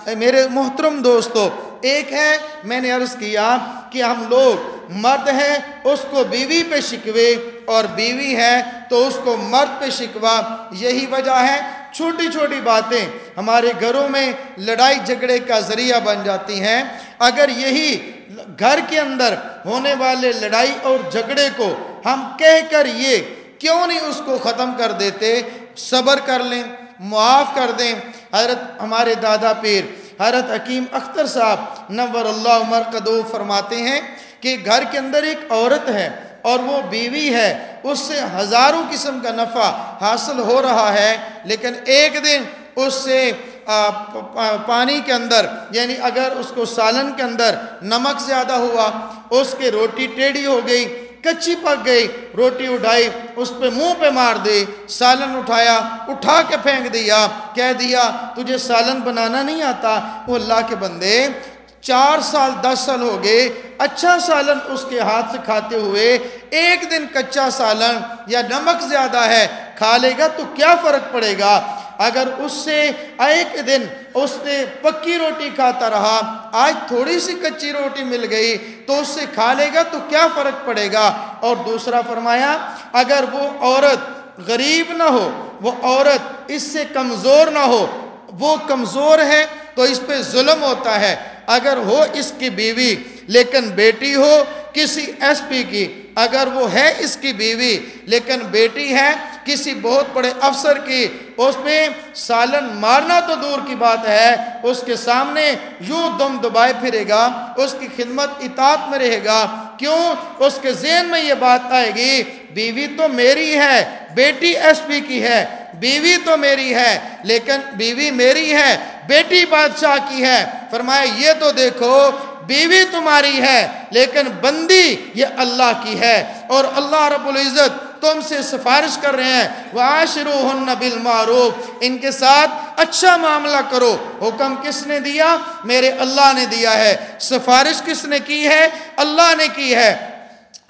मेरे मोहतरम दोस्तों, एक है मैंने अर्ज़ किया कि हम लोग मर्द हैं उसको बीवी पे शिकवे और बीवी है तो उसको मर्द पे शिकवा। यही वजह है छोटी छोटी बातें हमारे घरों में लड़ाई झगड़े का ज़रिया बन जाती हैं। अगर यही घर के अंदर होने वाले लड़ाई और झगड़े को हम कहकर ये क्यों नहीं उसको ख़त्म कर देते, सब्र कर लें, मुआफ़ कर दें। हज़रत हमारे दादा पीर हज़रत हकीम अख्तर साहब नव्वरल्लाहु मरकदहू फरमाते हैं कि घर के अंदर एक औरत है और वो बीवी है, उससे हज़ारों किस्म का नफ़ा हासिल हो रहा है, लेकिन एक दिन उससे पानी के अंदर यानी अगर उसको सालन के अंदर नमक ज़्यादा हुआ, उसकी रोटी टेढ़ी हो गई, कच्ची पक गई, रोटी उठाई उस पे मुंह पे मार दे, सालन उठाया उठा के फेंक दिया, कह दिया तुझे सालन बनाना नहीं आता। वो अल्लाह के बंदे 4 साल 10 साल हो गए अच्छा सालन उसके हाथ से खाते हुए, एक दिन कच्चा सालन या नमक ज़्यादा है खा लेगा तो क्या फ़र्क पड़ेगा। अगर उससे एक दिन उसने पक्की रोटी खाता रहा, आज थोड़ी सी कच्ची रोटी मिल गई तो उससे खा लेगा तो क्या फ़र्क पड़ेगा। और दूसरा फरमाया अगर वो औरत गरीब ना हो, वो औरत इससे कमज़ोर ना हो, वो कमज़ोर है तो इस पे जुल्म होता है। अगर हो इसकी बीवी लेकिन बेटी हो किसी एसपी की, अगर वो है इसकी बीवी लेकिन बेटी है किसी बहुत बड़े अफसर की, उस पर सालन मारना तो दूर की बात है, उसके सामने यूं दम दबाए फिरेगा, उसकी खिदमत इताअत में रहेगा। क्यों? उसके ज़हन में ये बात आएगी बीवी तो मेरी है, बेटी एसपी की है, बीवी तो मेरी है लेकिन बीवी मेरी है, बेटी बादशाह की है। फरमाया ये तो देखो बीवी तुम्हारी है लेकिन बंदी ये अल्लाह की है, और अल्लाह रब्बुल इज़्ज़त तुमसे सिफारिश कर रहे हैं वाशिरूहुन्ना बिल मारूफ, इनके साथ अच्छा मामला करो। हुक्म किसने दिया? मेरे अल्लाह ने दिया है। सिफारिश किसने की है? अल्लाह ने की है।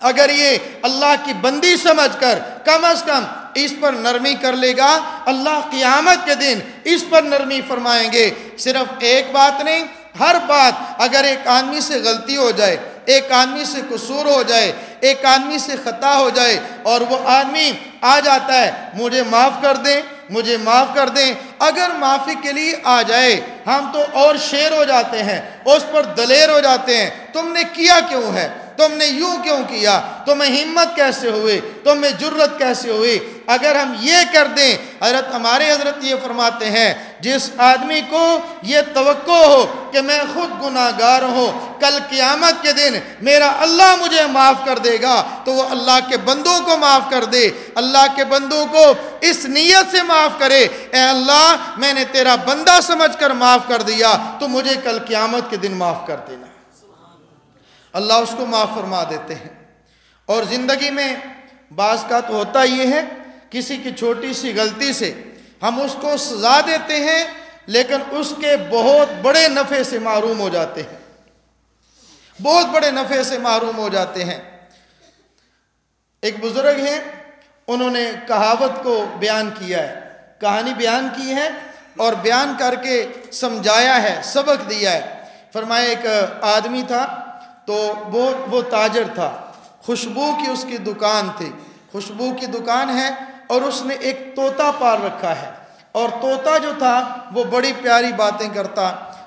अगर ये अल्लाह की बंदी समझकर कम अज कम इस पर नरमी कर लेगा, अल्लाह क़यामत के दिन इस पर नरमी फरमाएंगे। सिर्फ एक बात नहीं, हर बात अगर एक आदमी से गलती हो जाए, एक आदमी से कसूर हो जाए, एक आदमी से खता हो जाए और वो आदमी आ जाता है मुझे माफ़ कर दें, मुझे माफ़ कर दें, अगर माफ़ी के लिए आ जाए हम तो और शेर हो जाते हैं, उस पर दलेर हो जाते हैं। तुमने किया क्यों है, तुमने यूं क्यों किया, तुम्हें हिम्मत कैसे हुई, तुम्हें जुर्रत कैसे हुई। अगर हम ये कर दें, हमारे हजरत ये फरमाते हैं जिस आदमी को ये तवक्को हो कि मैं खुद गुनाहगार हूँ, कल क़यामत के दिन मेरा अल्लाह मुझे माफ़ कर देगा, तो वो अल्लाह के बंदों को माफ़ कर दे, अल्लाह के बंदों को इस नीयत से माफ़ करे, ए अल्लाह मैंने तेरा बंदा समझकर माफ़ कर दिया तो मुझे कल क़यामत के दिन माफ़ कर देना। अल्लाह उसको माफ़ फरमा देते हैं। और ज़िंदगी में बाज़ का तो होता ये है किसी की छोटी सी गलती से हम उसको सज़ा देते हैं लेकिन उसके बहुत बड़े नफ़े से महरूम हो जाते हैं, बहुत बड़े नफ़े से महरूम हो जाते हैं। एक बुज़ुर्ग हैं, उन्होंने कहावत को बयान किया है, कहानी बयान की है और बयान करके समझाया है, सबक दिया है। फरमाया एक आदमी था तो वो ताजर था, खुशबू की उसकी दुकान थी, खुशबू की दुकान है और उसने एक तोता पाल रखा है, और तोता जो था वो बड़ी प्यारी बातें करता।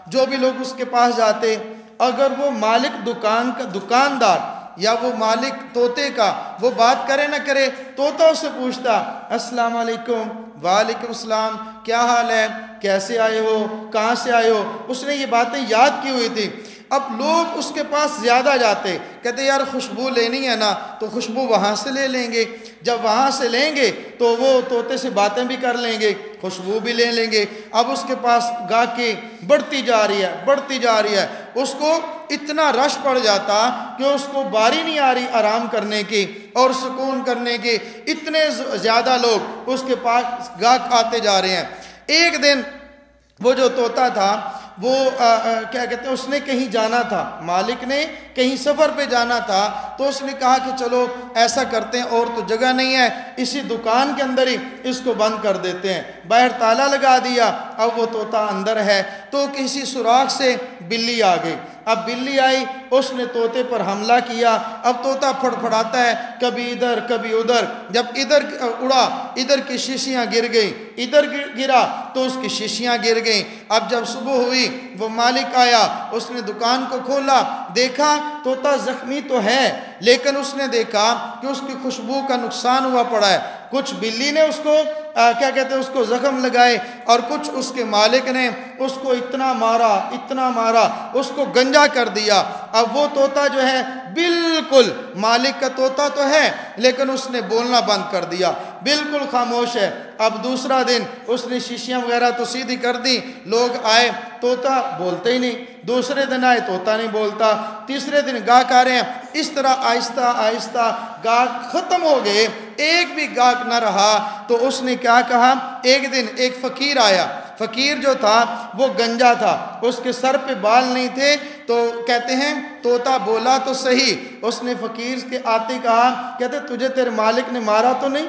जो भी लोग उसके पास जाते, अगर वो मालिक दुकान का दुकानदार या वो मालिक तोते का वो बात करे ना करे, तोता उससे पूछता अस्सलाम वालेकुम, वालेकुम सलाम, क्या हाल है, कैसे आए हो, कहाँ से आए हो। उसने ये बातें याद की हुई थी। अब लोग उसके पास ज़्यादा जाते, कहते यार खुशबू लेनी है ना तो खुशबू वहाँ से ले लेंगे, जब वहाँ से लेंगे तो वो तोते से बातें भी कर लेंगे, खुशबू भी ले लेंगे। अब उसके पास गाहकी बढ़ती जा रही है, बढ़ती जा रही है, उसको इतना रश पड़ जाता कि उसको बारी नहीं आ रही आराम करने की और सुकून करने की, इतने ज़्यादा लोग उसके पास गाहक आते जा रहे हैं। एक दिन वो जो तोता था वो क्या कहते हैं, उसने कहीं जाना था, मालिक ने कहीं सफ़र पे जाना था, तो उसने कहा कि चलो ऐसा करते हैं, और तो जगह नहीं है, इसी दुकान के अंदर ही इसको बंद कर देते हैं। बाहर ताला लगा दिया, अब वो तोता अंदर है, तो किसी सुराख से बिल्ली आ गई। अब बिल्ली आई, उसने तोते पर हमला किया। अब तोता फड़फड़ाता है, कभी इधर कभी उधर। जब इधर उड़ा, इधर की शीशियाँ गिर गई, इधर गिरा तो उसकी शीशियाँ गिर गई। अब जब सुबह हुई, वो मालिक आया, उसने दुकान को खोला, देखा तोता जख्मी तो है, लेकिन उसने देखा कि उसकी खुशबू का नुकसान हुआ पड़ा है। कुछ बिल्ली ने उसको क्या कहते हैं, उसको जख्म लगाए, और कुछ उसके मालिक ने उसको इतना मारा, उसको गंजा कर दिया। अब वो तोता जो है बिल्कुल मालिक का तोता तो है, लेकिन उसने बोलना बंद कर दिया, बिल्कुल खामोश है। अब दूसरा दिन उसने शीशियाँ वगैरह तो सीधी कर दी, लोग आए, तोता बोलते ही नहीं। दूसरे दिन आए, तोता नहीं बोलता। तीसरे दिन गाहक आ रहे हैं। इस तरह आहिस्ता आहिस्ता गाहक ख़त्म हो गए, एक भी गाहक न रहा। तो उसने क्या कहा, एक दिन एक फ़कीर आया। फ़कीर जो था वो गंजा था, उसके सर पे बाल नहीं थे। तो कहते हैं तोता बोला तो सही, उसने फ़कीर के आते कहा, कहते तुझे तेरे मालिक ने मारा तो नहीं,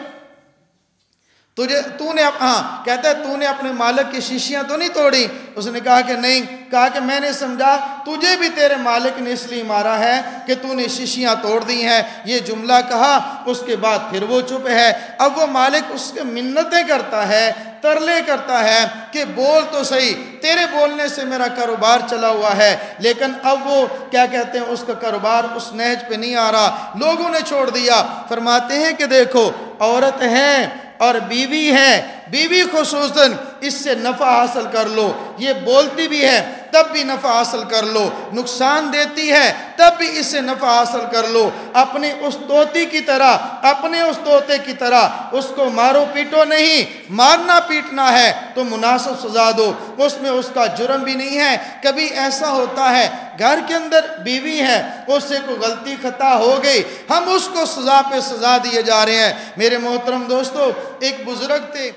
कहता है तूने अपने मालिक की शीशियां तो नहीं तोड़ी। उसने कहा कि नहीं। कहा कि मैंने समझा तुझे भी तेरे मालिक ने इसलिए मारा है कि तूने शीशियां तोड़ दी हैं। ये जुमला कहा, उसके बाद फिर वो चुप है। अब वो मालिक उसके मिन्नतें करता है, तरले करता है कि बोल तो सही, तेरे बोलने से मेरा कारोबार चला हुआ है। लेकिन अब वो क्या कहते हैं, उसका कारोबार उस नहज पे नहीं आ रहा, लोगों ने छोड़ दिया। फरमाते हैं कि देखो, औरत है और बीवी है, बीवी खुसूसन इससे नफ़ा हासिल कर लो। ये बोलती भी है तब भी नफ़ा हासिल कर लो, नुकसान देती है तब भी इससे नफ़ा हासिल कर लो। अपनी उस तोती की तरह, अपने उस तोते की तरह उसको मारो पीटो नहीं। मारना पीटना है तो मुनासिब सज़ा दो, उसमें उसका जुर्म भी नहीं है। कभी ऐसा होता है घर के अंदर बीवी है, उससे कोई गलती खता हो गई, हम उसको सज़ा पे सज़ा दिए जा रहे हैं। मेरे मोहतरम दोस्तों, एक बुजुर्ग थे।